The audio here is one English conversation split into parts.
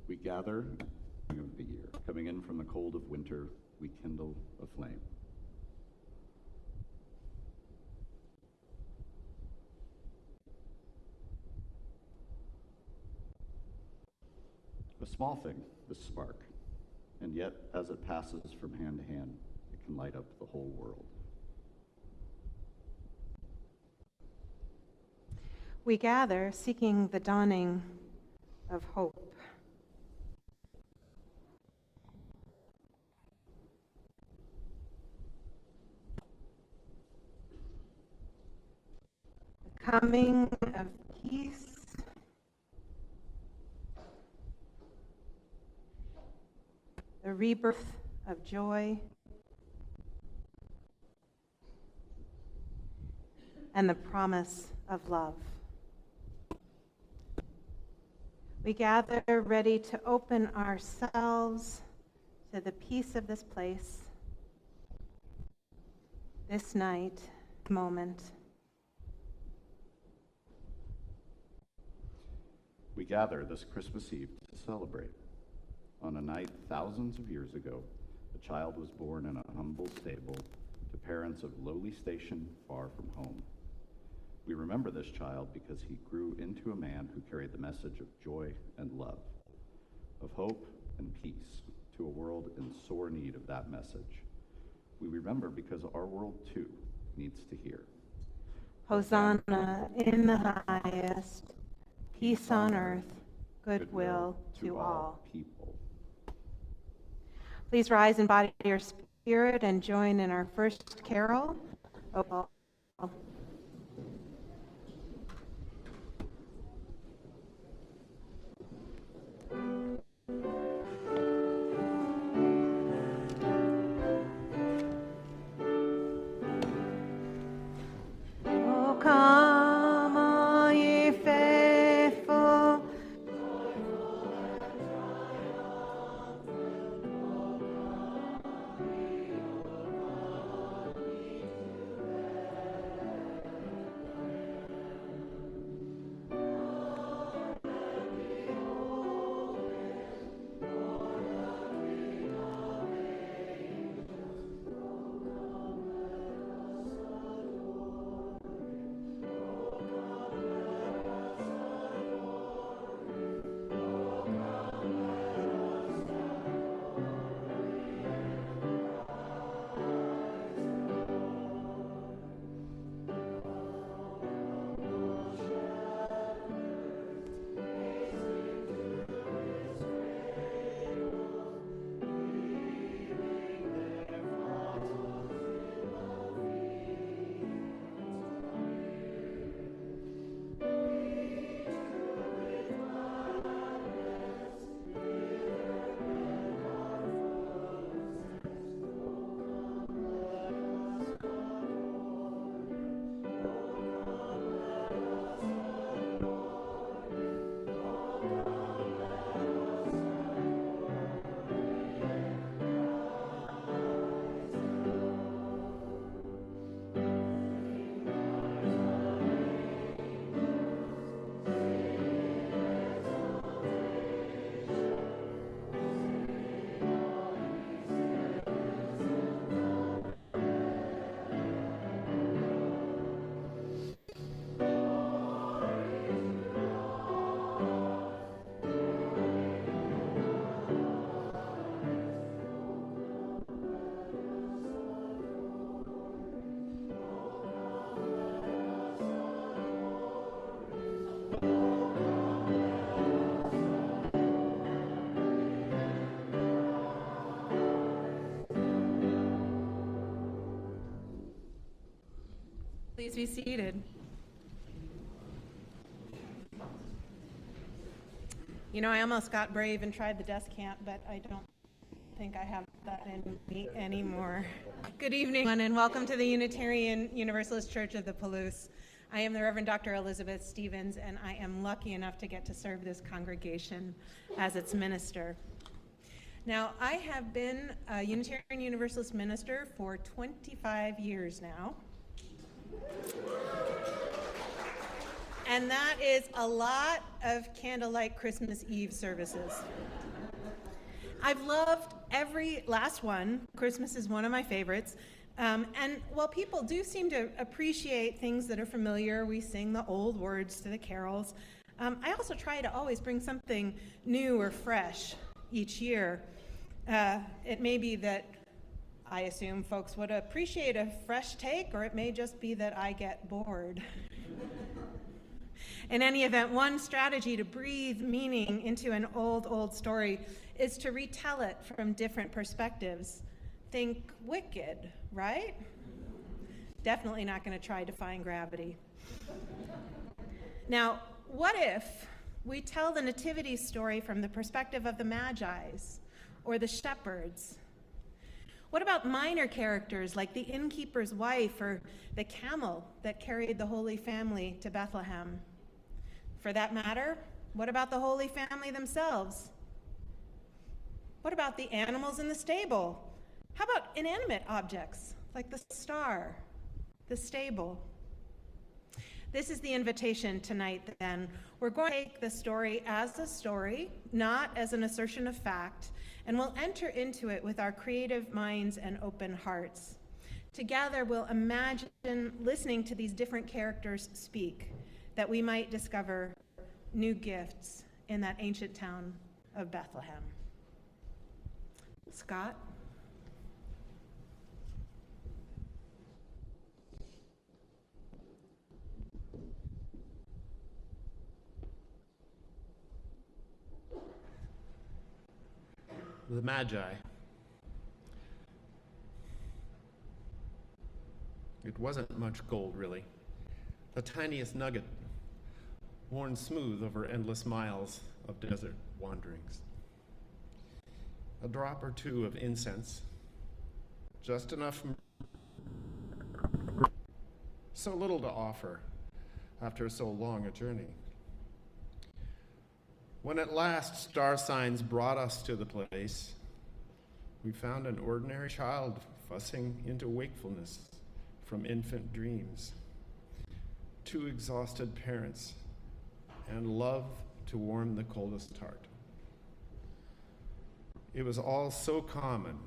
We gather of the year. Coming in from the cold of winter, we kindle a flame. A small thing, this spark, and yet as it passes from hand to hand, it can light up the whole world. We gather seeking the dawning of hope. The coming of peace. The rebirth of joy. And the promise of love. We gather ready to open ourselves to the peace of this place, this night, moment. We gather this Christmas Eve to celebrate. On a night thousands of years ago, a child was born in a humble stable to parents of lowly station far from home. We remember this child because he grew into a man who carried the message of joy and love, of hope and peace to a world in sore need of that message. We remember because our world too needs to hear. Hosanna in the highest, peace on earth, goodwill to all people. Please rise in body or spirit and join in our first carol. Oh, come, all ye faithful. Please be seated. You know, I almost got brave and tried the desk camp, but I don't think I have that in me anymore. Good evening, and welcome to the Unitarian Universalist Church of the Palouse. I am the Reverend Dr. Elizabeth Stevens, and I am lucky enough to get to serve this congregation as its minister. Now, I have been a Unitarian Universalist minister for 25 years now. And that is a lot of candlelight Christmas Eve services. I've loved every last one. Christmas is one of my favorites. And while people do seem to appreciate things that are familiar, we sing the old words to the carols, I also try to always bring something new or fresh each year. It may be that I assume folks would appreciate a fresh take, or it may just be that I get bored. In any event, one strategy to breathe meaning into an old story is to retell it from different perspectives. Think Wicked, right? Definitely not going to try Defying Gravity. Now, what if we tell the Nativity story from the perspective of the Magi's or the shepherds? What about minor characters like the innkeeper's wife or the camel that carried the Holy Family to Bethlehem? For that matter, what about the Holy Family themselves? What about the animals in the stable? How about inanimate objects like the star, the stable? This is the invitation tonight, then. We're going to take the story as a story, not as an assertion of fact, and we'll enter into it with our creative minds and open hearts. Together, we'll imagine listening to these different characters speak, that we might discover new gifts in that ancient town of Bethlehem. Scott? The Magi. It wasn't much gold, really. The tiniest nugget, worn smooth over endless miles of desert wanderings. A drop or two of incense, just enough, so little to offer after so long a journey. When at last star signs brought us to the place, we found an ordinary child fussing into wakefulness from infant dreams, two exhausted parents, and love to warm the coldest heart. It was all so common.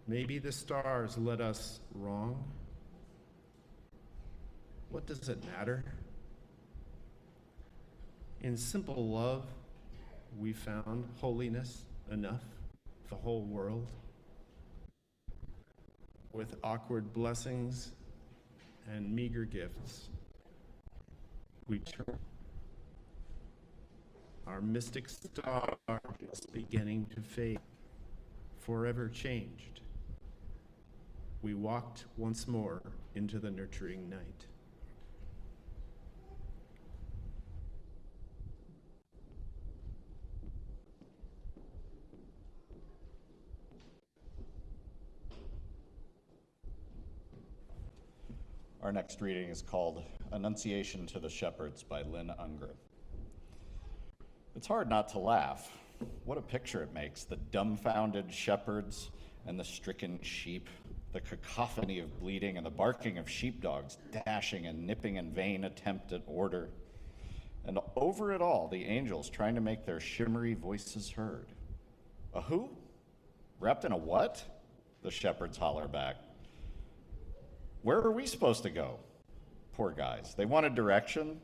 Maybe the stars led us wrong. What does it matter? In simple love, we found holiness enough, the whole world. With awkward blessings and meager gifts, we turn. Our mystic star is beginning to fade, forever changed. We walked once more into the nurturing night. Our next reading is called Annunciation to the Shepherds by Lynn Unger. It's hard not to laugh. What a picture it makes, the dumbfounded shepherds and the stricken sheep, the cacophony of bleating and the barking of sheepdogs, dashing and nipping in vain attempt at order. And over it all, the angels trying to make their shimmery voices heard. A who? Wrapped in a what? The shepherds holler back. Where are we supposed to go? Poor guys. They wanted direction.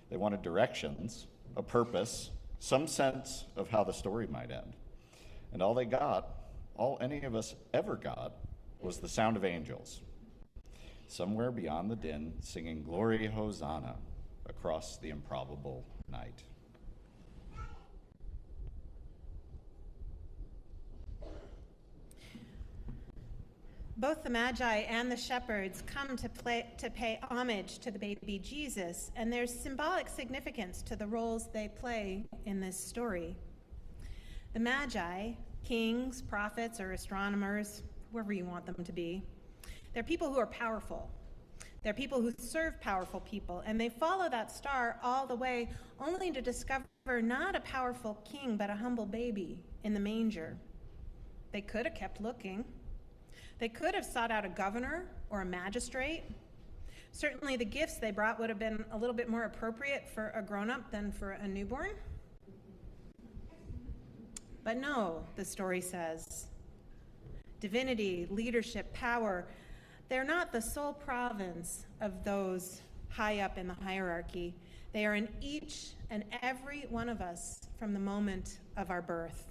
They wanted directions, a purpose, some sense of how the story might end. And all they got, all any of us ever got, was the sound of angels, somewhere beyond the din, singing Glory Hosanna across the improbable night. Both the Magi and the shepherds come to pay homage to the baby Jesus, and there's symbolic significance to the roles they play in this story. The Magi, kings, prophets, or astronomers, whoever you want them to be, they're people who are powerful. They're people who serve powerful people, and they follow that star all the way only to discover not a powerful king, but a humble baby in the manger. They could have kept looking. They could have sought out a governor or a magistrate. Certainly the gifts they brought would have been a little bit more appropriate for a grown-up than for a newborn. But no, the story says, divinity, leadership, power, they're not the sole province of those high up in the hierarchy. They are in each and every one of us from the moment of our birth.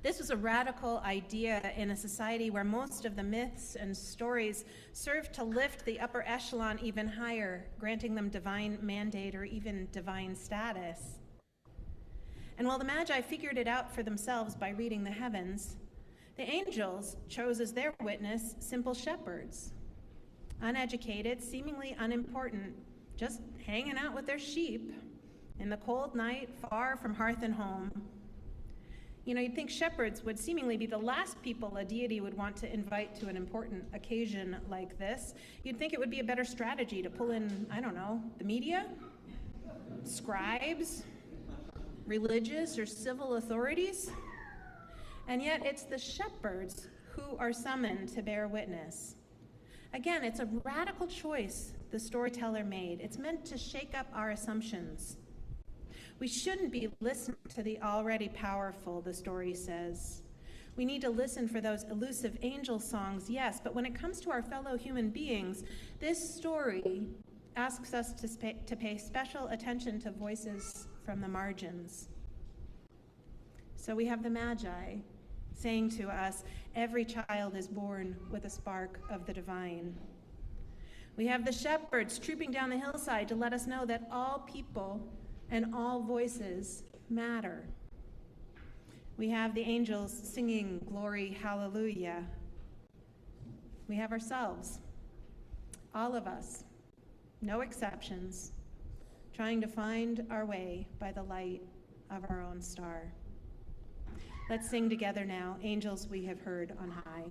This was a radical idea in a society where most of the myths and stories served to lift the upper echelon even higher, granting them divine mandate or even divine status. And while the Magi figured it out for themselves by reading the heavens, the angels chose as their witness simple shepherds, uneducated, seemingly unimportant, just hanging out with their sheep in the cold night, far from hearth and home. You know, you'd think shepherds would seemingly be the last people a deity would want to invite to an important occasion like this. You'd think it would be a better strategy to pull in, I don't know, the media, scribes, religious or civil authorities. And yet it's the shepherds who are summoned to bear witness. Again, it's a radical choice the storyteller made. It's meant to shake up our assumptions. We shouldn't be listening to the already powerful, the story says. We need to listen for those elusive angel songs, yes, but when it comes to our fellow human beings, this story asks us to pay special attention to voices from the margins. So we have the Magi saying to us, every child is born with a spark of the divine. We have the shepherds trooping down the hillside to let us know that all people and all voices matter. We have the angels singing glory, hallelujah. We have ourselves, all of us, no exceptions, trying to find our way by the light of our own star. Let's sing together now, Angels We Have Heard on High.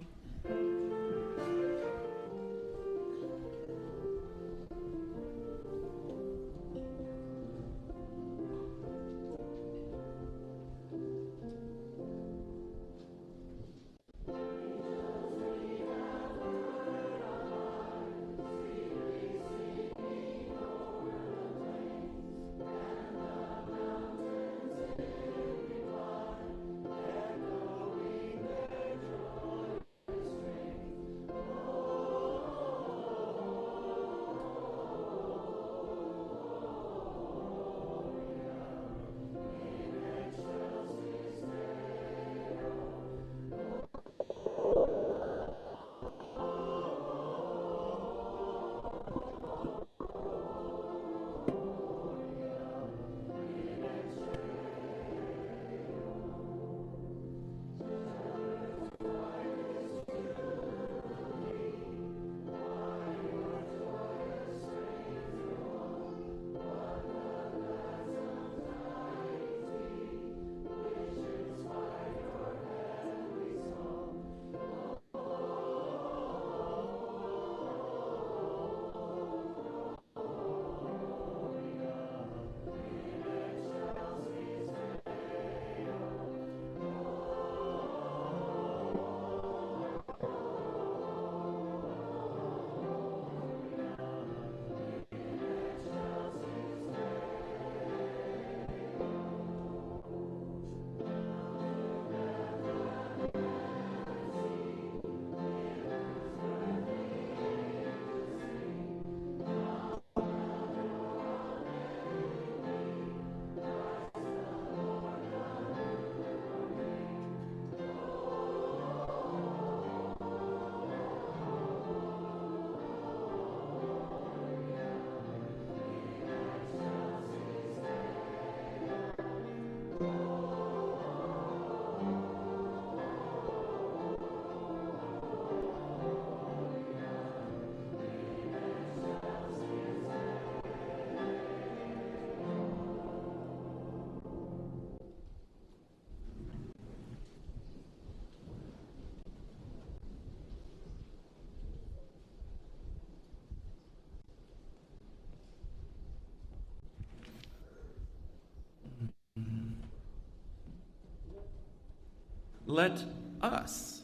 Let us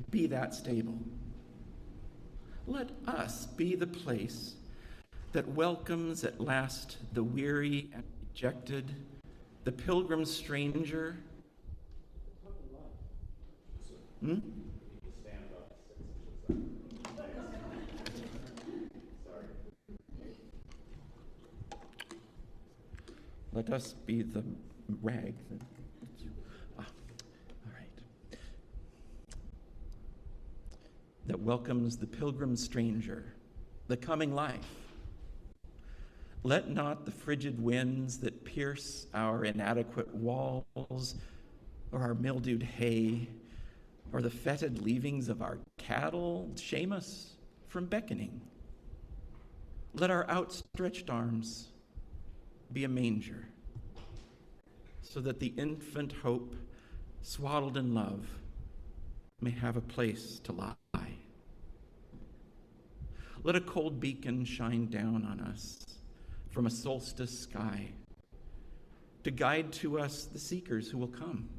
be that stable. Let us be the place that welcomes at last the weary and rejected, the pilgrim stranger. Let us be the rag. All right. That welcomes the pilgrim stranger, the coming life. Let not the frigid winds that pierce our inadequate walls, or our mildewed hay, or the fetid leavings of our cattle shame us from beckoning. Let our outstretched arms be a manger, so that the infant hope, swaddled in love, may have a place to lie. Let a cold beacon shine down on us from a solstice sky, to guide to us the seekers who will come.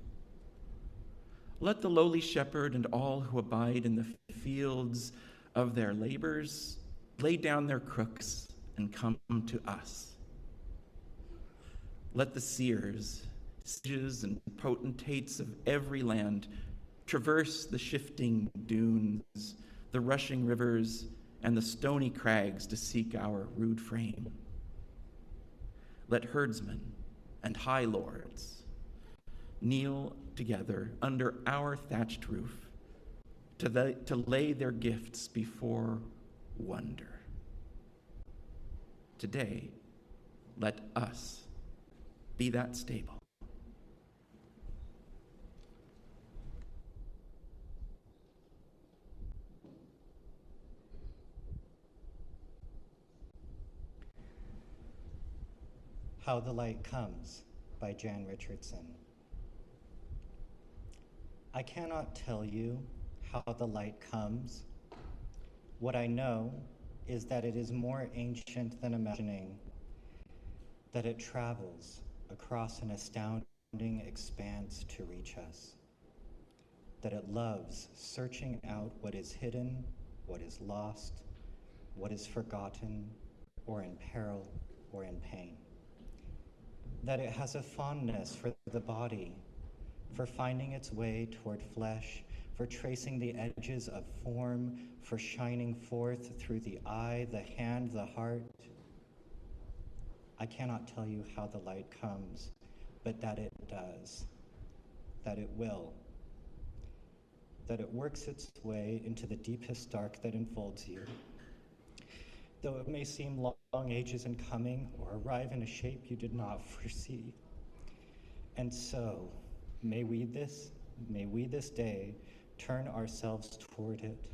Let the lowly shepherd and all who abide in the fields of their labors lay down their crooks and come to us. Let the seers, sages, and potentates of every land traverse the shifting dunes, the rushing rivers, and the stony crags to seek our rude frame. Let herdsmen and high lords kneel together under our thatched roof to lay their gifts before wonder. Today, let us be that stable. How the Light Comes by Jan Richardson. I cannot tell you how the light comes. What I know is that it is more ancient than imagining, that it travels across an astounding expanse to reach us, that it loves searching out what is hidden, what is lost, what is forgotten, or in peril, or in pain. That it has a fondness for the body, for finding its way toward flesh, for tracing the edges of form, for shining forth through the eye, the hand, the heart. I cannot tell you how the light comes, but that it does, that it will, that it works its way into the deepest dark that enfolds you. Though it may seem long ages in coming or arrive in a shape you did not foresee. And so, may we this day turn ourselves toward it.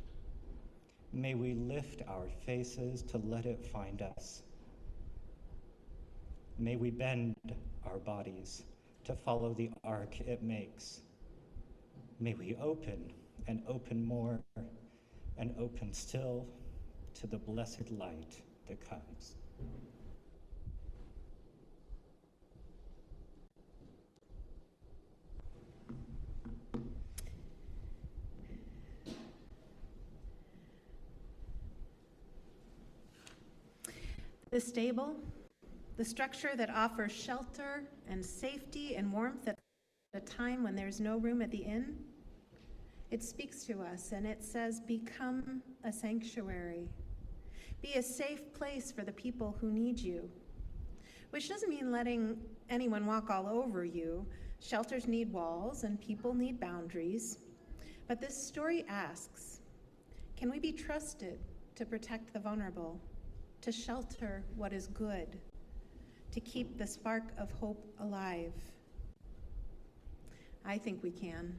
May we lift our faces to let it find us. May we bend our bodies to follow the arc it makes. May we open and open more and open still to the blessed light that comes. The stable, the structure that offers shelter and safety and warmth at a time when there's no room at the inn, it speaks to us and it says, become a sanctuary. Be a safe place for the people who need you. Which doesn't mean letting anyone walk all over you. Shelters need walls and people need boundaries. But this story asks, can we be trusted to protect the vulnerable, to shelter what is good, to keep the spark of hope alive? I think we can.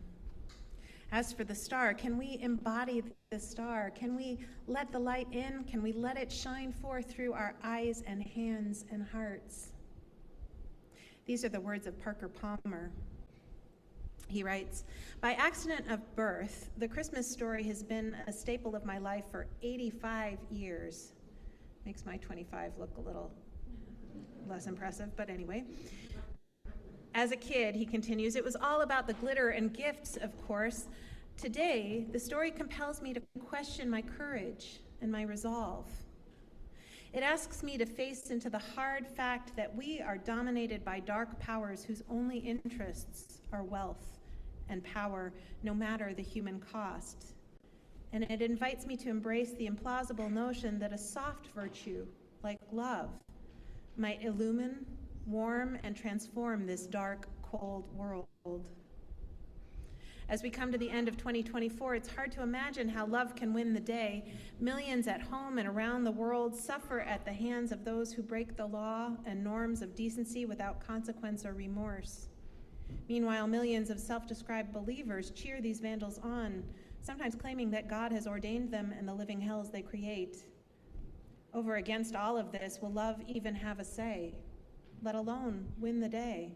As for the star, can we embody the star? Can we let the light in? Can we let it shine forth through our eyes and hands and hearts? These are the words of Parker Palmer. He writes, by accident of birth, the Christmas story has been a staple of my life for 85 years. Makes my 25 look a little less impressive, but anyway. As a kid, he continues, it was all about the glitter and gifts, of course. Today, the story compels me to question my courage and my resolve. It asks me to face into the hard fact that we are dominated by dark powers whose only interests are wealth and power, no matter the human cost. And it invites me to embrace the implausible notion that a soft virtue, like love, might illumine, warm, and transform this dark, cold world. As we come to the end of 2024, it's hard to imagine how love can win the day. Millions at home and around the world suffer at the hands of those who break the law and norms of decency without consequence or remorse. Meanwhile, millions of self-described believers cheer these vandals on, sometimes claiming that God has ordained them and the living hells they create. Over against all of this, will love even have a say, let alone win the day?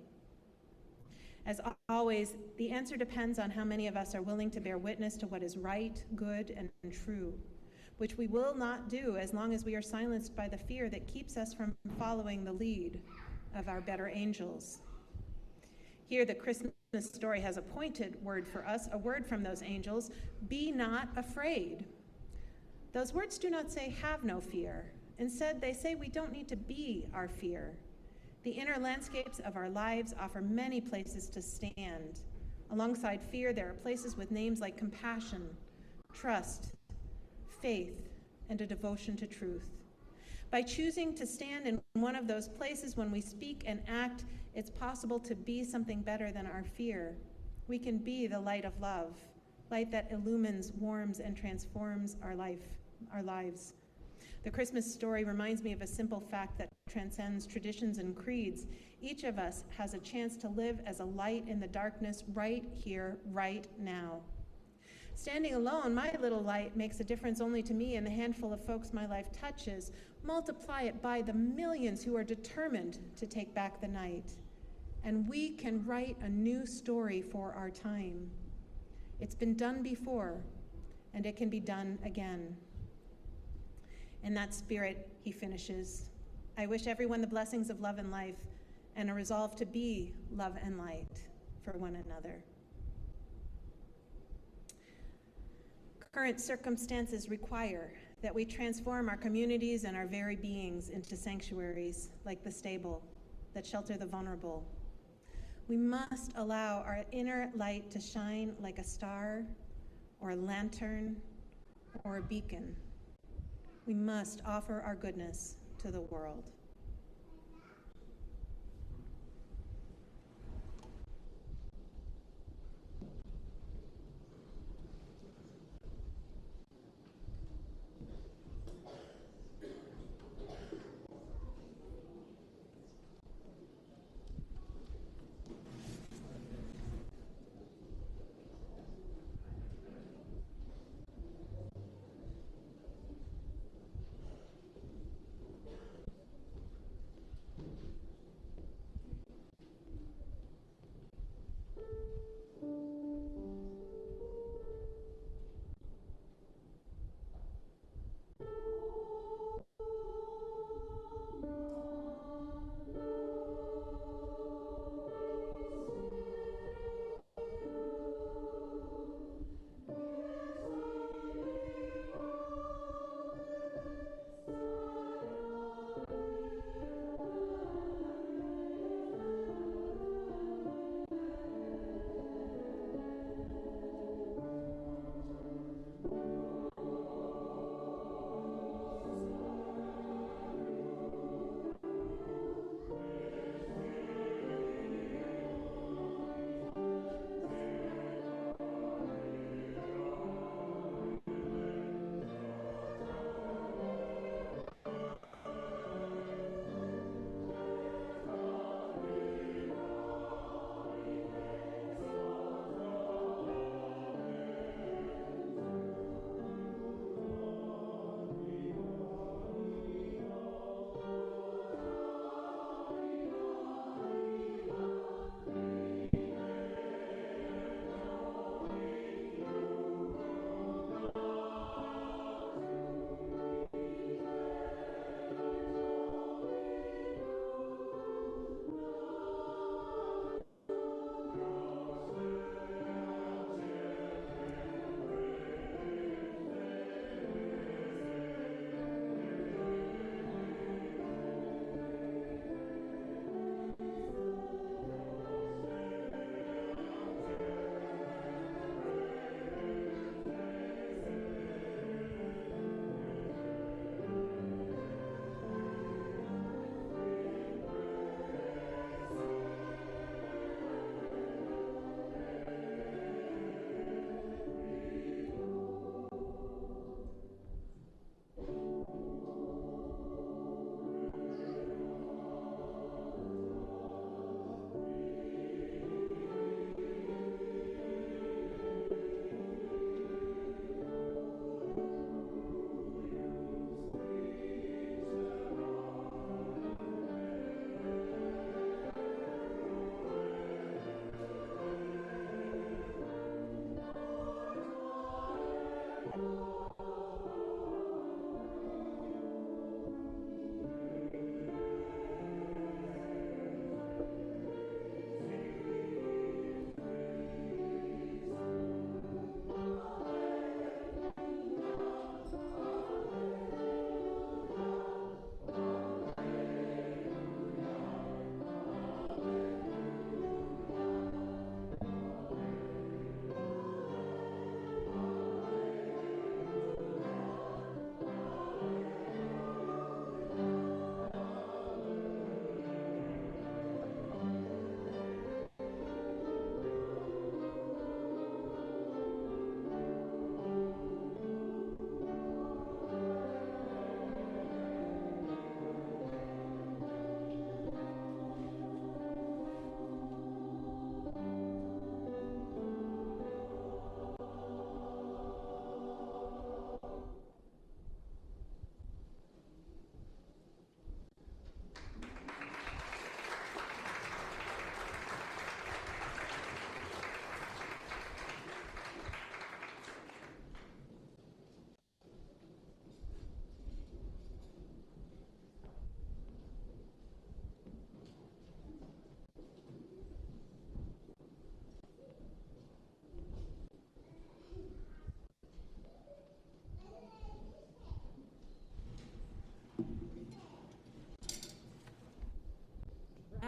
As always, the answer depends on how many of us are willing to bear witness to what is right, good, and true, which we will not do as long as we are silenced by the fear that keeps us from following the lead of our better angels. Here, the Christmas story has a pointed word for us, a word from those angels: be not afraid. Those words do not say have no fear. Instead, they say we don't need to be our fear. The inner landscapes of our lives offer many places to stand. Alongside fear, there are places with names like compassion, trust, faith, and a devotion to truth. By choosing to stand in one of those places when we speak and act, it's possible to be something better than our fear. We can be the light of love, light that illumines, warms, and transforms our lives. The Christmas story reminds me of a simple fact that transcends traditions and creeds. Each of us has a chance to live as a light in the darkness right here, right now. Standing alone, my little light makes a difference only to me and the handful of folks my life touches. Multiply it by the millions who are determined to take back the night. And we can write a new story for our time. It's been done before, and it can be done again. In that spirit, he finishes, I wish everyone the blessings of love and life and a resolve to be love and light for one another. Current circumstances require that we transform our communities and our very beings into sanctuaries like the stable that shelter the vulnerable. We must allow our inner light to shine like a star or a lantern or a beacon. We must offer our goodness to the world.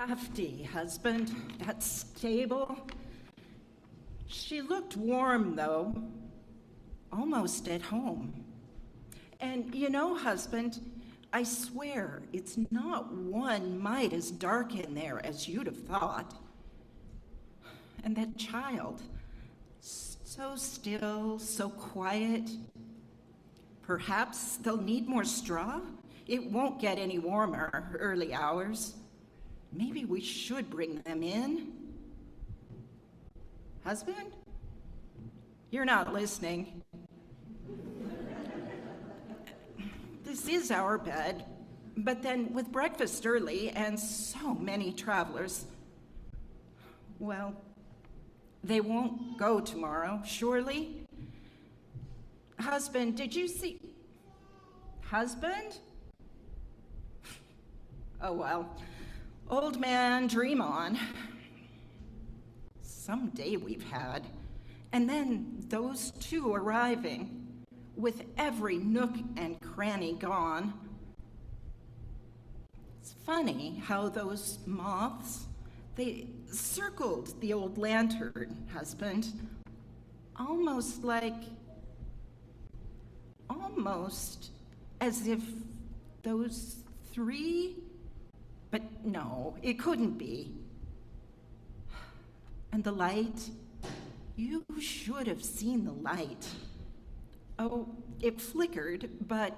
drafty, husband, that stable. She looked warm, though, almost at home. And you know, husband, I swear it's not one mite as dark in there as you'd have thought. And that child, so still, so quiet. Perhaps they'll need more straw? It won't get any warmer early hours. Maybe we should bring them in. Husband? You're not listening. This is our bed, but then with breakfast early and so many travelers, well, they won't go tomorrow, surely? Husband, did you see? Husband? Oh, well, old man, dream on. Some day we've had. And then those two arriving, with every nook and cranny gone. It's funny how those moths, they circled the old lantern, husband, almost as if those three, but no, it couldn't be. And the light, you should have seen the light. Oh, it flickered, but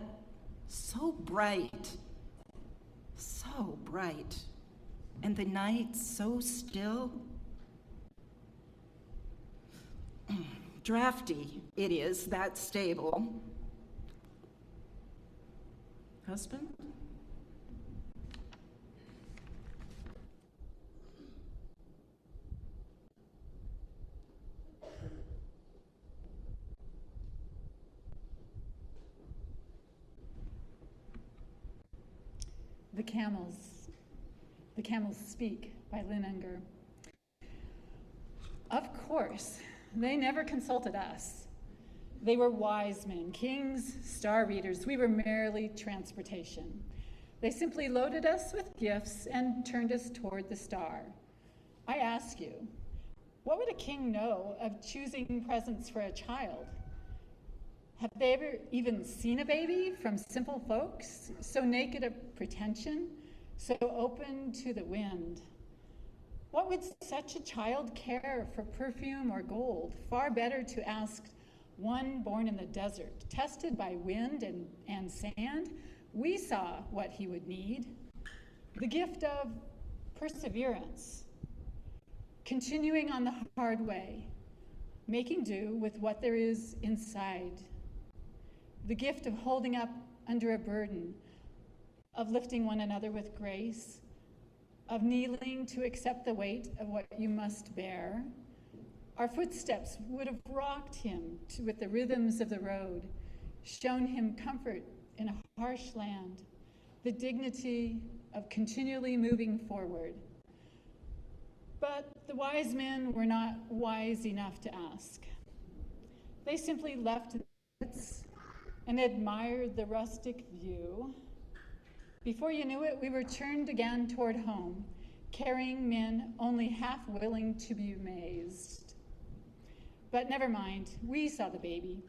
so bright, so bright. And the night so still. Drafty it is, that stable. Husband? The Camels Speak by Lynn Unger. Of course, they never consulted us. They were wise men, kings, star readers. We were merely transportation. They simply loaded us with gifts and turned us toward the star. I ask you, what would a king know of choosing presents for a child? Have they ever even seen a baby from simple folks, so naked of pretension, so open to the wind? What would such a child care for perfume or gold? Far better to ask one born in the desert, tested by wind and sand. We saw what he would need. The gift of perseverance, continuing on the hard way, making do with what there is inside. The gift of holding up under a burden, of lifting one another with grace, of kneeling to accept the weight of what you must bear. Our footsteps would have rocked him with the rhythms of the road, shown him comfort in a harsh land, the dignity of continually moving forward. But the wise men were not wise enough to ask. They simply left and admired the rustic view. Before you knew it, we were turned again toward home, carrying men only half willing to be amazed. But never mind, we saw the baby,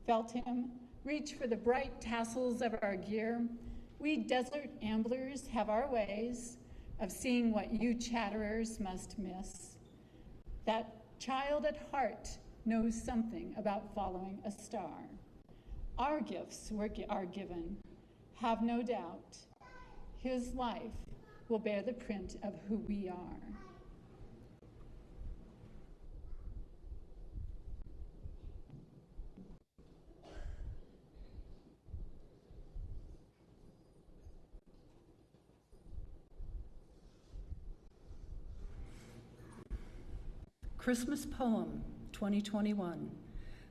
felt him, reached for the bright tassels of our gear. We desert amblers have our ways of seeing what you chatterers must miss. That child at heart knows something about following a star. Our gifts are given. Have no doubt, his life will bear the print of who we are. Christmas Poem 2021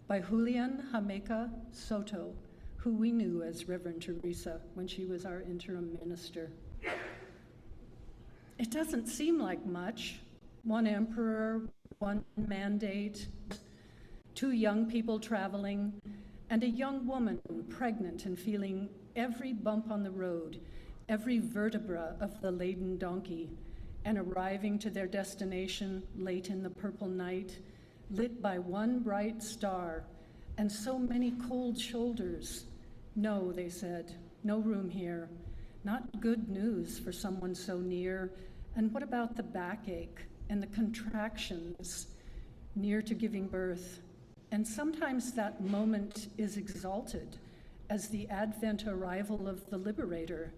by Julian Jamaica Soto, who we knew as Reverend Teresa when she was our interim minister. It doesn't seem like much. One emperor, one mandate, 2 young people traveling, and a young woman pregnant and feeling every bump on the road, every vertebra of the laden donkey, and arriving to their destination late in the purple night, lit by one bright star and so many cold shoulders. No, they said, no room here. Not good news for someone so near. And what about the backache and the contractions near to giving birth? And sometimes that moment is exalted as the advent arrival of the liberator.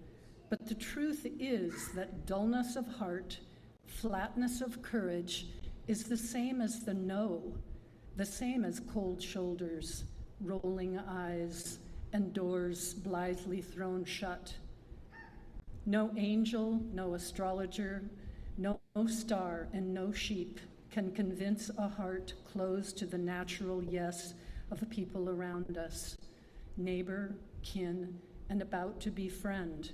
But the truth is that dullness of heart, flatness of courage is the same as the no, the same as cold shoulders, rolling eyes, and doors blithely thrown shut. No angel, no astrologer, no star, and no sheep can convince a heart closed to the natural yes of the people around us, neighbor, kin, and about to be friend.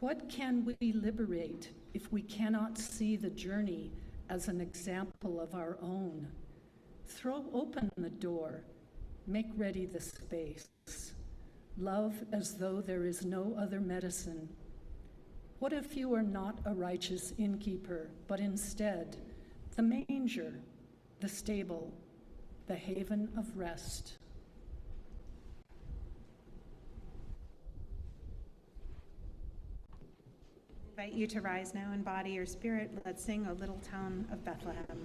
What can we liberate if we cannot see the journey as an example of our own? Throw open the door, make ready the space. Love as though there is no other medicine. What if you are not a righteous innkeeper, but instead the manger, the stable, the haven of rest? I invite you to rise now in body or spirit. Let's sing O Little Town of Bethlehem.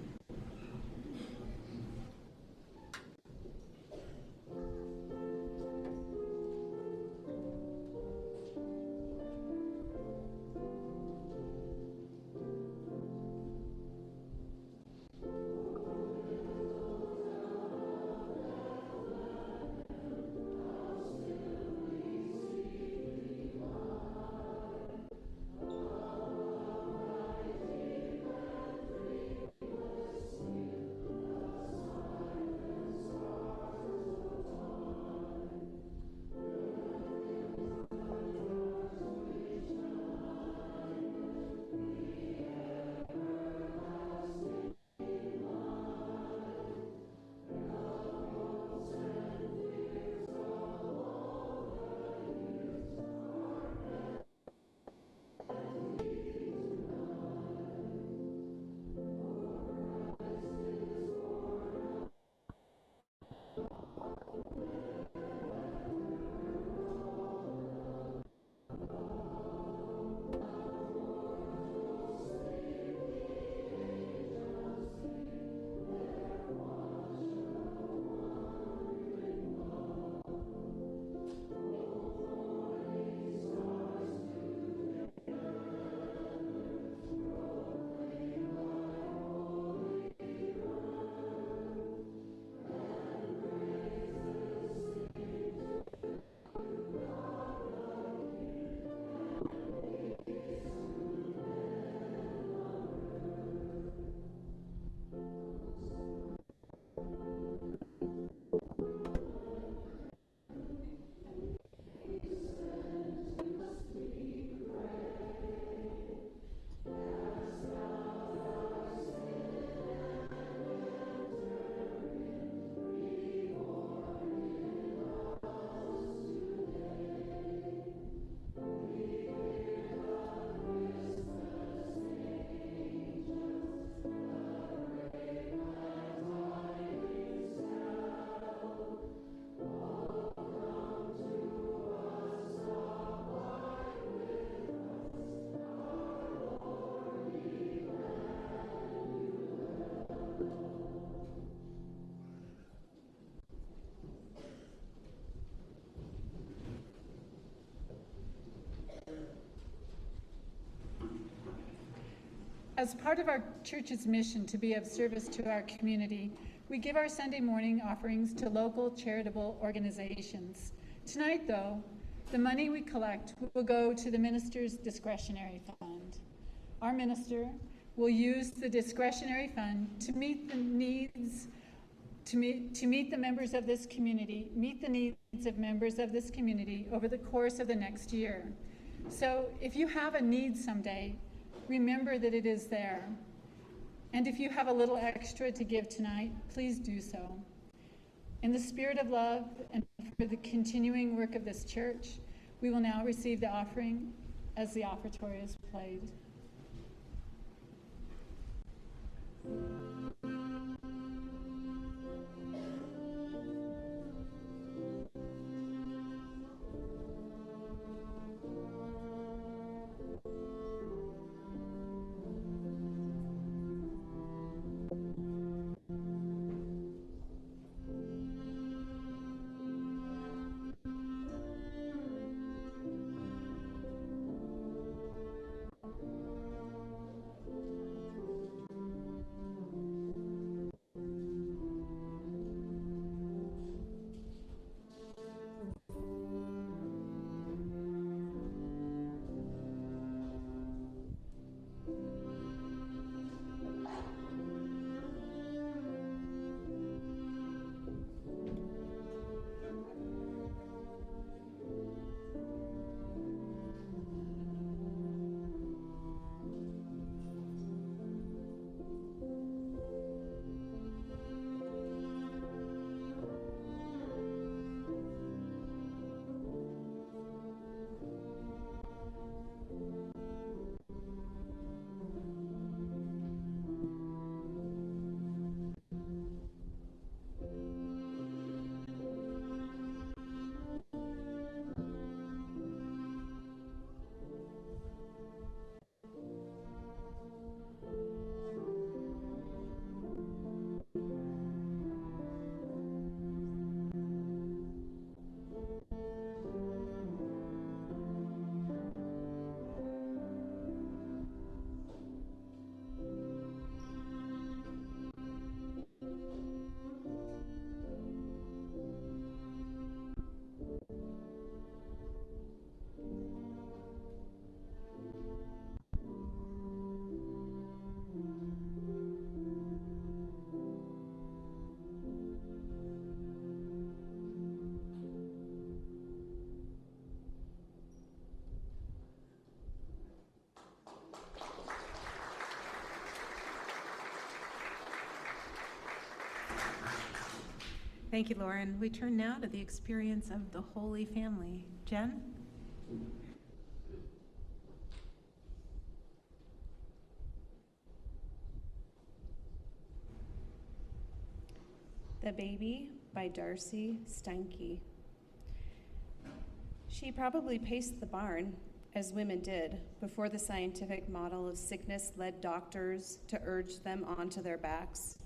As part of our church's mission to be of service to our community, we give our Sunday morning offerings to local charitable organizations. Tonight, though, the money we collect will go to the minister's discretionary fund. Our minister will use the discretionary fund to meet the needs, to meet the members of this community, meet the needs of members of this community over the course of the next year. So if you have a need someday, remember that it is there. And if you have a little extra to give tonight, please do so. In the spirit of love and for the continuing work of this church, we will now receive the offering as the offertory is played. Thank you, Lauren. We turn now to the experience of the Holy Family. Jen? The Baby by Darcy Steinke. She probably paced the barn, as women did, before the scientific model of sickness led doctors to urge them onto their backs.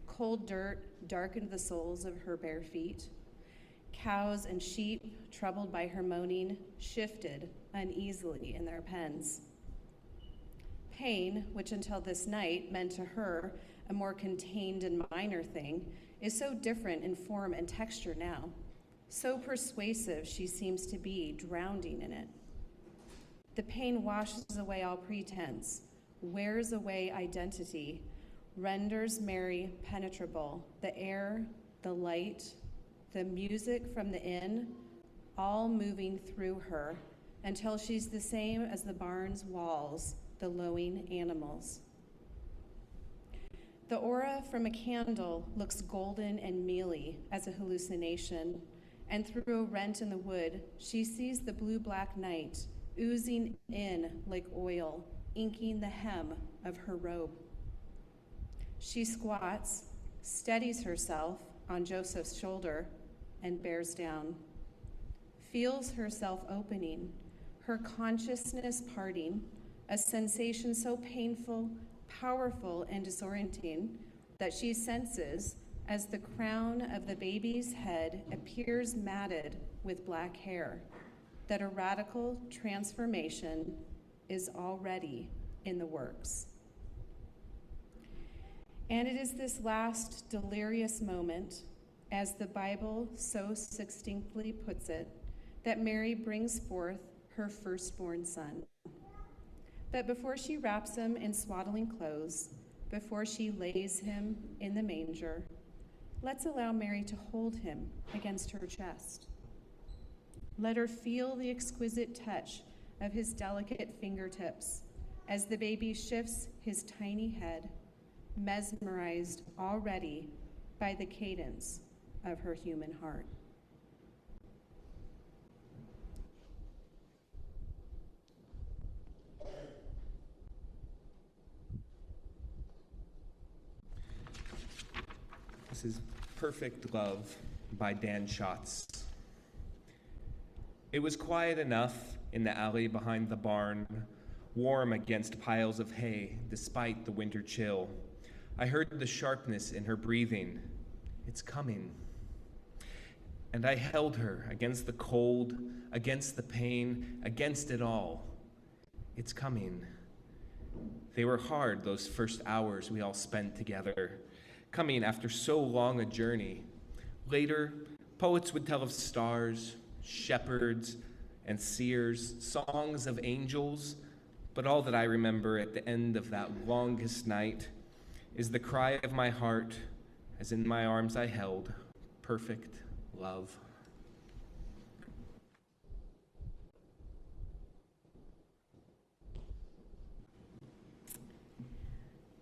Cold dirt darkened the soles of her bare feet. Cows and sheep, troubled by her moaning, shifted uneasily in their pens. Pain, which until this night meant to her a more contained and minor thing, is so different in form and texture now. So persuasive she seems to be, drowning in it. The pain washes away all pretense, wears away identity, renders Mary penetrable. The air, the light, the music from the inn, all moving through her until she's the same as the barn's walls, the lowing animals. The aura from a candle looks golden and mealy as a hallucination, and through a rent in the wood, she sees the blue-black night oozing in like oil, inking the hem of her robe. She squats, steadies herself on Joseph's shoulder, and bears down, feels herself opening, her consciousness parting, a sensation so painful, powerful, and disorienting that she senses as the crown of the baby's head appears matted with black hair, that a radical transformation is already in the works. And it is this last delirious moment, as the Bible so succinctly puts it, that Mary brings forth her firstborn son. But before she wraps him in swaddling clothes, before she lays him in the manger, let's allow Mary to hold him against her chest. Let her feel the exquisite touch of his delicate fingertips as the baby shifts his tiny head, mesmerized already by the cadence of her human heart. This is Perfect Love by Dan Schatz. It was quiet enough in the alley behind the barn, warm against piles of hay despite the winter chill. I heard the sharpness in her breathing. It's coming. And I held her against the cold, against the pain, against it all. It's coming. They were hard, those first hours we all spent together, coming after so long a journey. Later, poets would tell of stars, shepherds, and seers, songs of angels, but all that I remember at the end of that longest night is the cry of my heart as in my arms I held perfect love.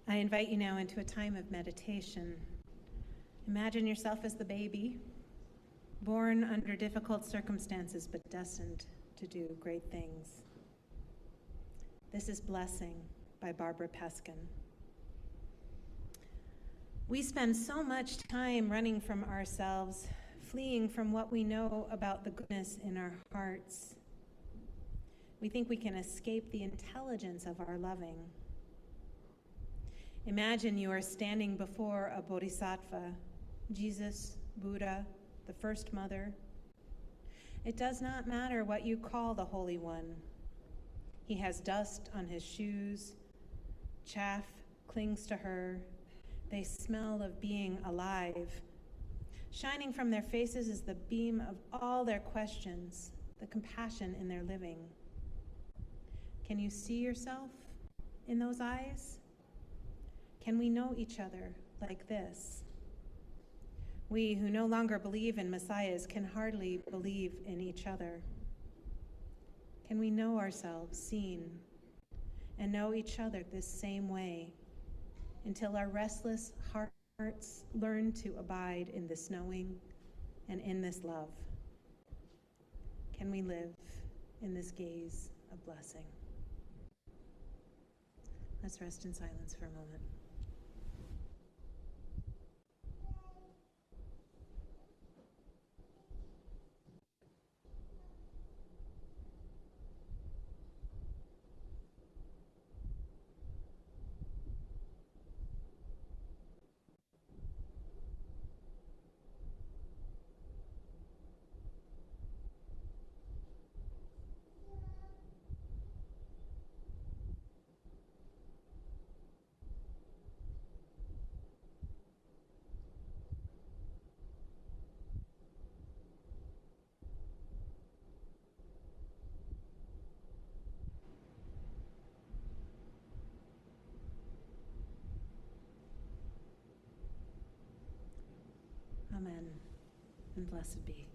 I invite you now into a time of meditation. Imagine yourself as the baby, born under difficult circumstances but destined to do great things. This is Blessing by Barbara Peskin. We spend so much time running from ourselves, fleeing from what we know about the goodness in our hearts. We think we can escape the intelligence of our loving. Imagine you are standing before a bodhisattva, Jesus, Buddha, the First Mother. It does not matter what you call the Holy One. He has dust on his shoes, chaff clings to her, they smell of being alive. Shining from their faces is the beam of all their questions, the compassion in their living. Can you see yourself in those eyes? Can we know each other like this? We who no longer believe in messiahs can hardly believe in each other. Can we know ourselves seen and know each other this same way until our restless hearts hearts learn to abide in this knowing and in this love? Can we live in this gaze of blessing? Let's rest in silence for a moment. Amen, and blessed be.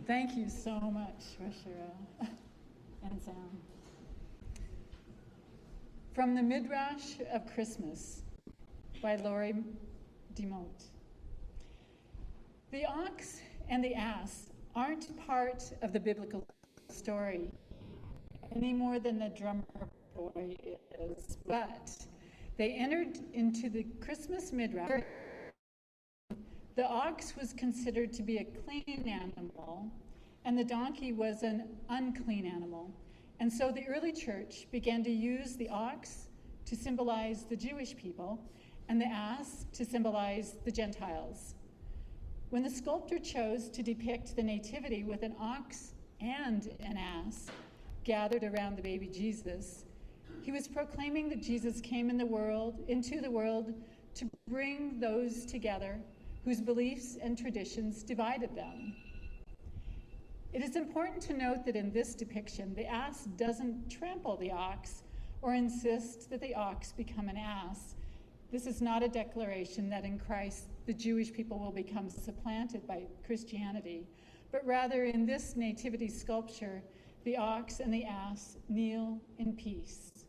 Thank you so much, Rashira and Sam. From the Midrash of Christmas by Laurie DeMont. The ox and the ass aren't part of the biblical story any more than the drummer boy is, but they entered into the Christmas Midrash. The ox was considered to be a clean animal, and the donkey was an unclean animal. And so the early church began to use the ox to symbolize the Jewish people and the ass to symbolize the Gentiles. When the sculptor chose to depict the Nativity with an ox and an ass gathered around the baby Jesus, he was proclaiming that Jesus came into the world to bring those together whose beliefs and traditions divided them. It is important to note that in this depiction, the ass doesn't trample the ox or insist that the ox become an ass. This is not a declaration that in Christ the Jewish people will become supplanted by Christianity, but rather in this nativity sculpture, the ox and the ass kneel in peace.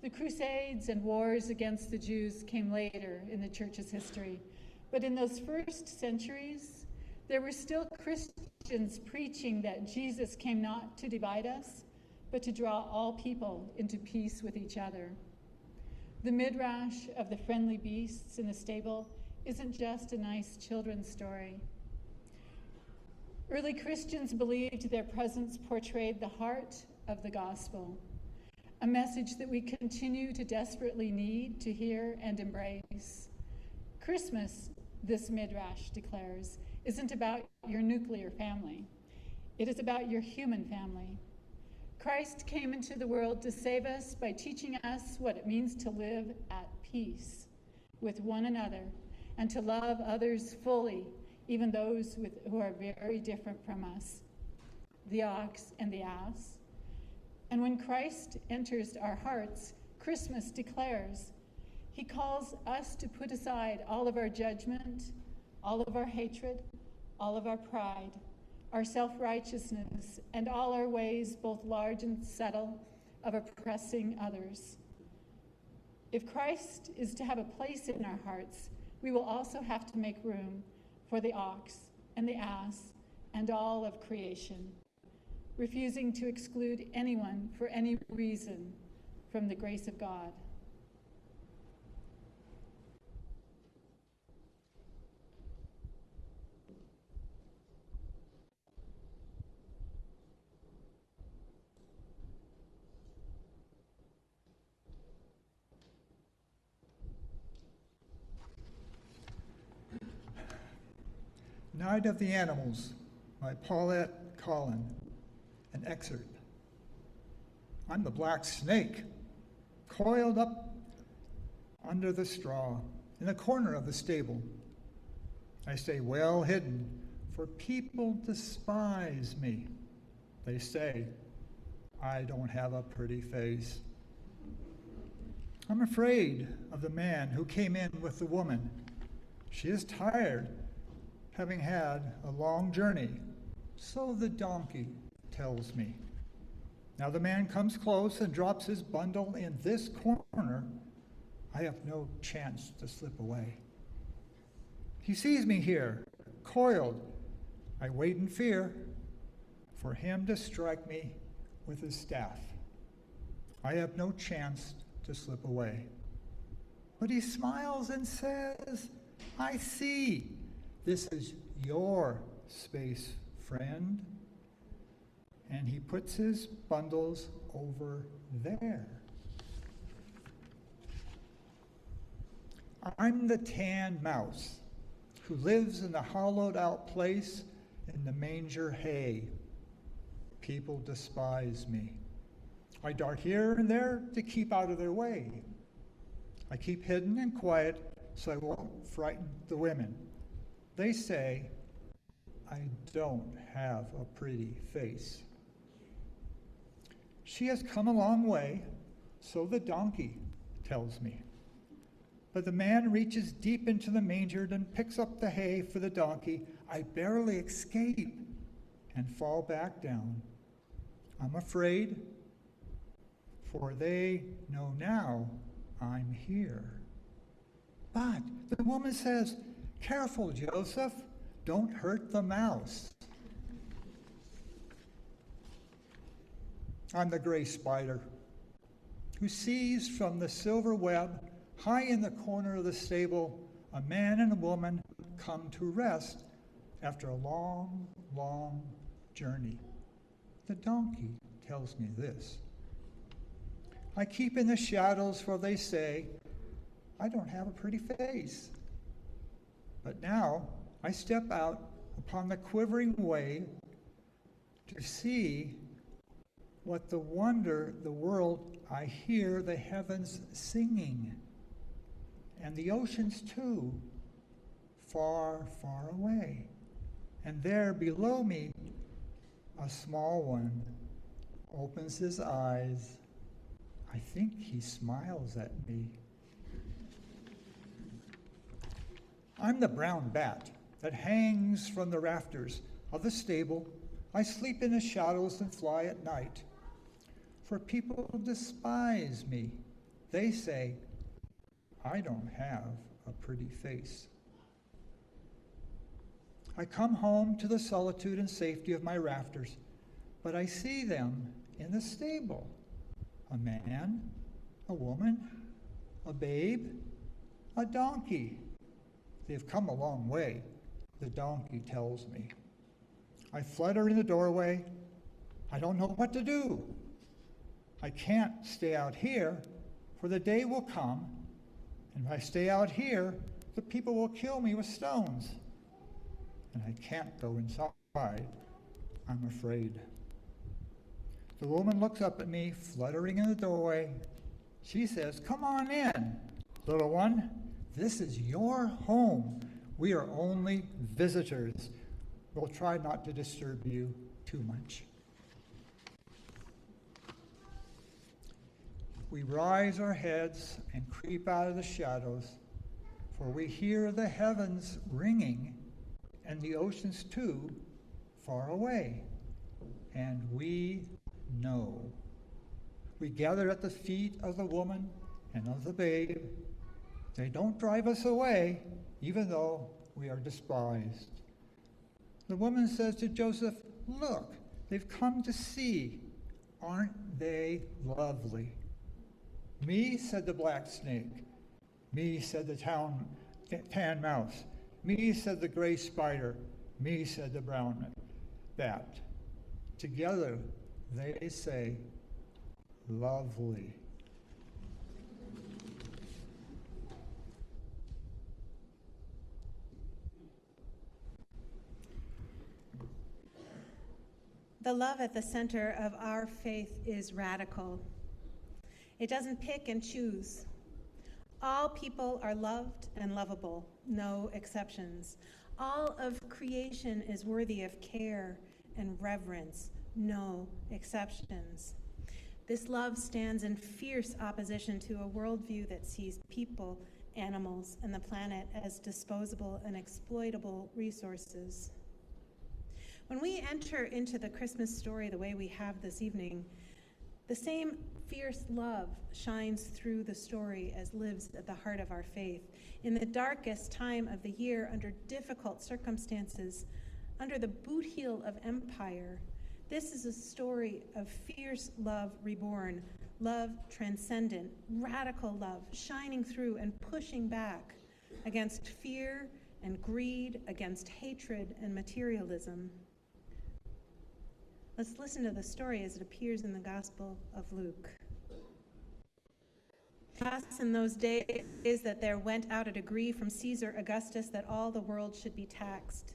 The Crusades and wars against the Jews came later in the church's history, but in those first centuries, there were still Christians preaching that Jesus came not to divide us, but to draw all people into peace with each other. The midrash of the friendly beasts in the stable isn't just a nice children's story. Early Christians believed their presence portrayed the heart of the gospel, a message that we continue to desperately need to hear and embrace. Christmas, this midrash declares, isn't about your nuclear family. It is about your human family. Christ came into the world to save us by teaching us what it means to live at peace with one another and to love others fully, even those who are very different from us, the ox and the ass. And when Christ enters our hearts, Christmas declares, he calls us to put aside all of our judgment, all of our hatred, all of our pride, our self-righteousness, and all our ways, both large and subtle, of oppressing others. If Christ is to have a place in our hearts, we will also have to make room for the ox and the ass and all of creation, refusing to exclude anyone for any reason from the grace of God. Night of the Animals by Paulette Collin, an excerpt. I'm the black snake, coiled up under the straw in the corner of the stable. I stay well hidden, for people despise me. They say I don't have a pretty face. I'm afraid of the man who came in with the woman. She is tired, having had a long journey, so the donkey tells me. Now the man comes close and drops his bundle in this corner. I have no chance to slip away. He sees me here, coiled. I wait in fear for him to strike me with his staff. I have no chance to slip away. But he smiles and says, I see. This is your space, friend. And he puts his bundles over there. I'm the tan mouse who lives in the hollowed out place in the manger hay. People despise me. I dart here and there to keep out of their way. I keep hidden and quiet so I won't frighten the women. They say I don't have a pretty face. She has come a long way, so the donkey tells me. But the man reaches deep into the manger and picks up the hay for the donkey. I barely escape and fall back down. I'm afraid, for they know now I'm here. But the woman says, "Careful, Joseph, don't hurt the mouse." I'm the gray spider who sees from the silver web, high in the corner of the stable, a man and a woman come to rest after a long, long journey. The donkey tells me this. I keep in the shadows, for they say, I don't have a pretty face. But now I step out upon the quivering way to see what the wonder, the world, I hear the heavens singing, and the oceans too, far, far away. And there below me, a small one opens his eyes. I think he smiles at me. I'm the brown bat that hangs from the rafters of the stable. I sleep in the shadows and fly at night. For people despise me. They say, I don't have a pretty face. I come home to the solitude and safety of my rafters, but I see them in the stable. A man, a woman, a babe, a donkey. They've come a long way, the donkey tells me. I flutter in the doorway. I don't know what to do. I can't stay out here, for the day will come, and if I stay out here, the people will kill me with stones. And I can't go inside. I'm afraid. The woman looks up at me, fluttering in the doorway. She says, "Come on in, little one. This is your home. We are only visitors. We'll try not to disturb you too much." We rise our heads and creep out of the shadows, for we hear the heavens ringing and the oceans too far away, and we know. We gather at the feet of the woman and of the babe. They don't drive us away, even though we are despised. The woman says to Joseph, "Look, they've come to see. Aren't they lovely?" "Me," said the black snake. "Me," said the tan mouse. "Me," said the gray spider. "Me," said the brown bat. Together they say, "Lovely." The love at the center of our faith is radical. It doesn't pick and choose. All people are loved and lovable, no exceptions. All of creation is worthy of care and reverence, no exceptions. This love stands in fierce opposition to a worldview that sees people, animals, and the planet as disposable and exploitable resources. When we enter into the Christmas story the way we have this evening, the same fierce love shines through the story as lives at the heart of our faith. In the darkest time of the year, under difficult circumstances, under the boot heel of empire, this is a story of fierce love reborn, love transcendent, radical love shining through and pushing back against fear and greed, against hatred and materialism. Let's listen to the story as it appears in the Gospel of Luke. Passed in those days that there went out a decree from Caesar Augustus that all the world should be taxed.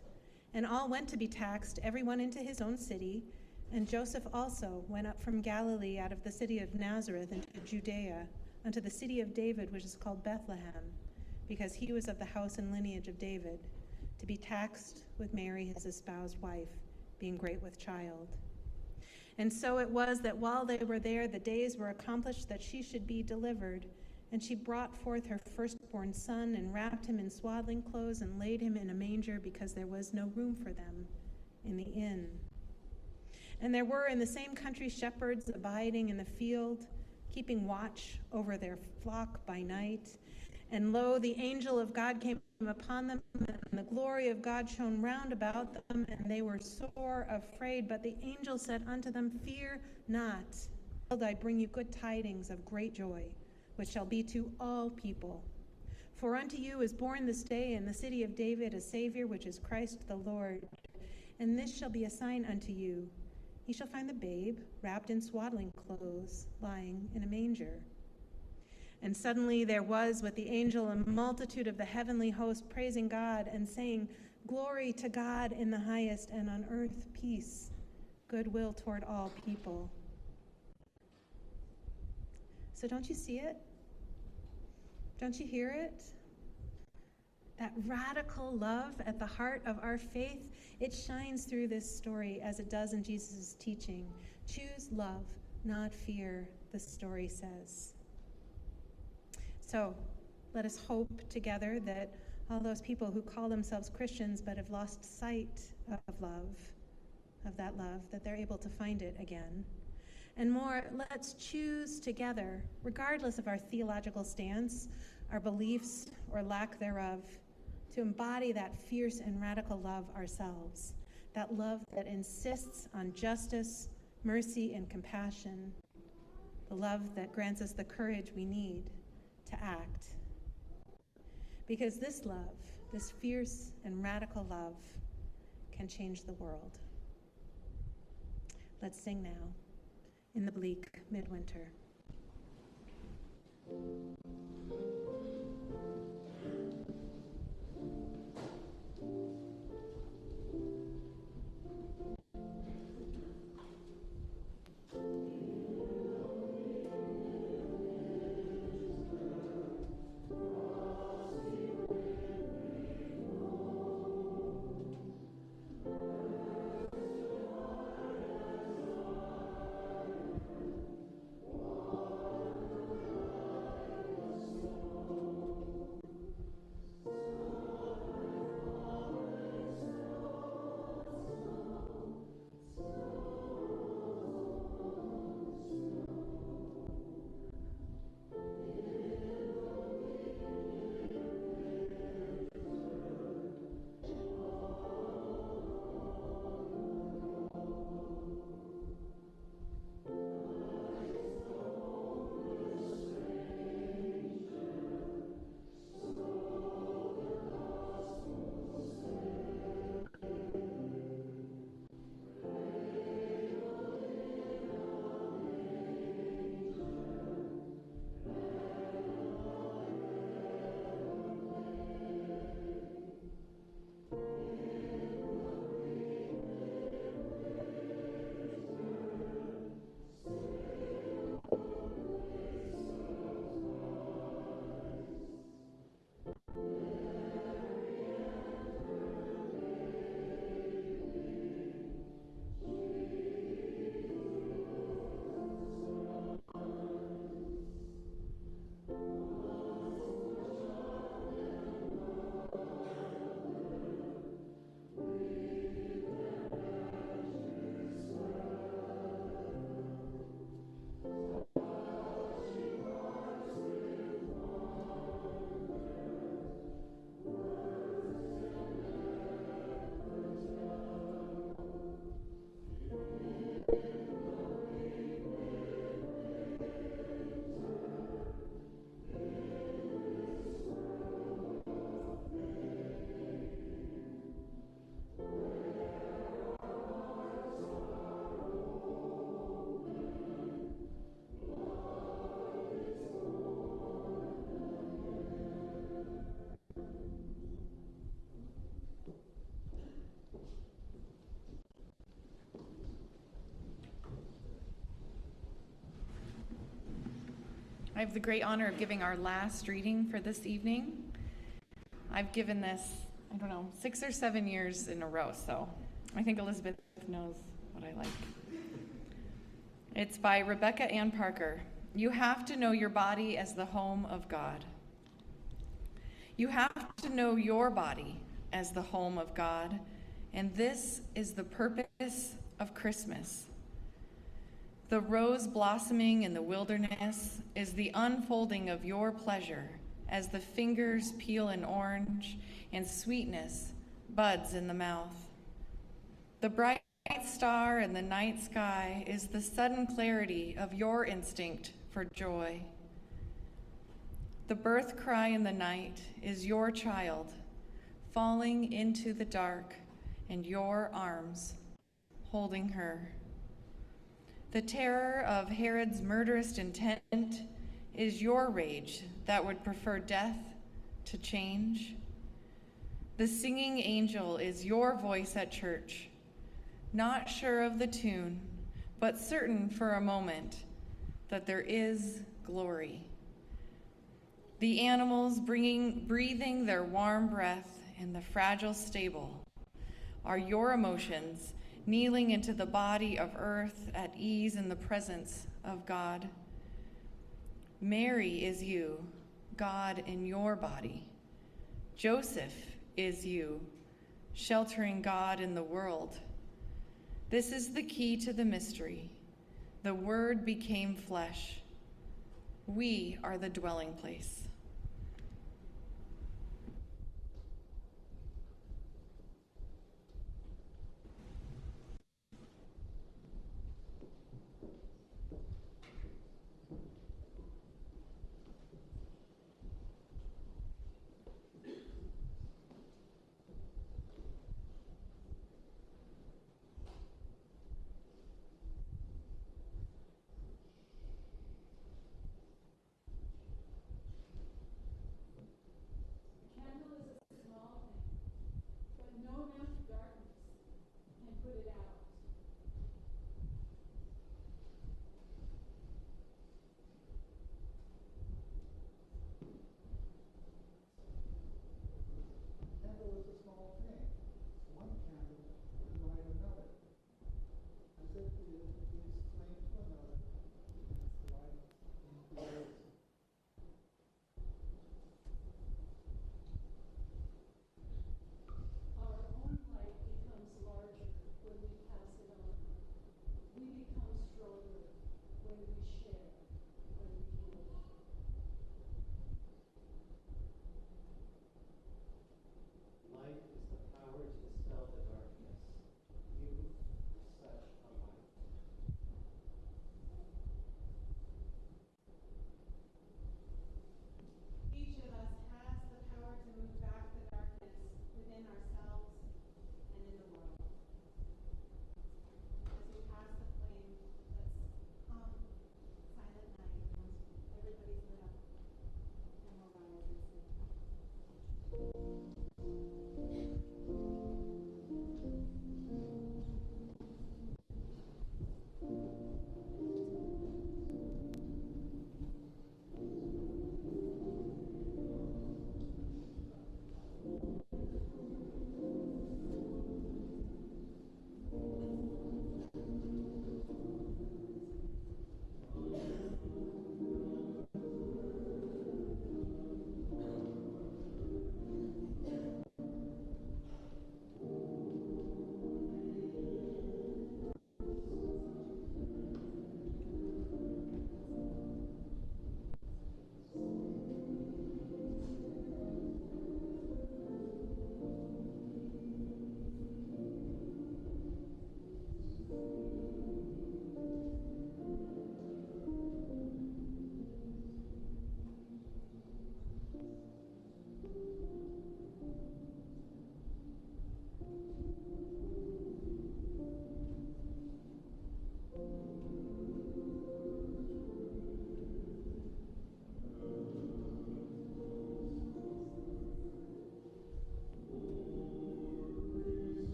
And all went to be taxed, everyone into his own city. And Joseph also went up from Galilee out of the city of Nazareth into Judea, unto the city of David, which is called Bethlehem, because he was of the house and lineage of David, to be taxed with Mary, his espoused wife, being great with child. And so it was that while they were there, the days were accomplished that she should be delivered. And she brought forth her firstborn son and wrapped him in swaddling clothes and laid him in a manger because there was no room for them in the inn. And there were in the same country shepherds abiding in the field, keeping watch over their flock by night. And lo, the angel of God came upon them, and the glory of God shone round about them, and they were sore afraid. But the angel said unto them, Fear not. Behold, I bring you good tidings of great joy, which shall be to all people. For unto you is born this day in the city of David a Savior, which is Christ the Lord. And this shall be a sign unto you. Ye shall find the babe wrapped in swaddling clothes, lying in a manger. And suddenly there was with the angel a multitude of the heavenly host praising God and saying, Glory to God in the highest, and on earth peace, goodwill toward all people. So don't you see it? Don't you hear it? That radical love at the heart of our faith, it shines through this story as it does in Jesus' teaching. Choose love, not fear, the story says. So let us hope together that all those people who call themselves Christians but have lost sight of love, of that love, that they're able to find it again. And more, let's choose together, regardless of our theological stance, our beliefs or lack thereof, to embody that fierce and radical love ourselves, that love that insists on justice, mercy, and compassion, the love that grants us the courage we need to act. Because this love, this fierce and radical love, can change the world. Let's sing now, in the bleak midwinter. I have the great honor of giving our last reading for this evening. I've given this, 6 or 7 years in a row, so I think Elizabeth knows what I like. It's by Rebecca Ann Parker. You have to know your body as the home of God. You have to know your body as the home of God And this is the purpose of Christmas. The rose blossoming in the wilderness is the unfolding of your pleasure as the fingers peel an orange and sweetness buds in the mouth. The bright star in the night sky is the sudden clarity of your instinct for joy. The birth cry in the night is your child falling into the dark and your arms holding her. The terror of Herod's murderous intent is your rage that would prefer death to change. The singing angel is your voice at church, not sure of the tune, but certain for a moment that there is glory. The animals breathing their warm breath in the fragile stable are your emotions kneeling into the body of earth at ease in the presence of God. Mary is you, God in your body. Joseph is you, sheltering God in the world. This is the key to the mystery. The Word became flesh. We are the dwelling place.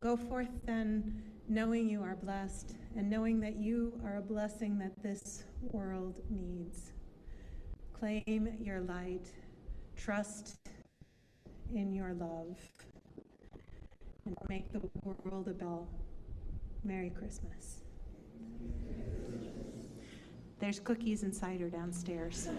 Go forth then, knowing you are blessed, and knowing that you are a blessing that this world needs. Claim your light, trust in your love, and make the world a bell. Merry Christmas. There's cookies and cider downstairs.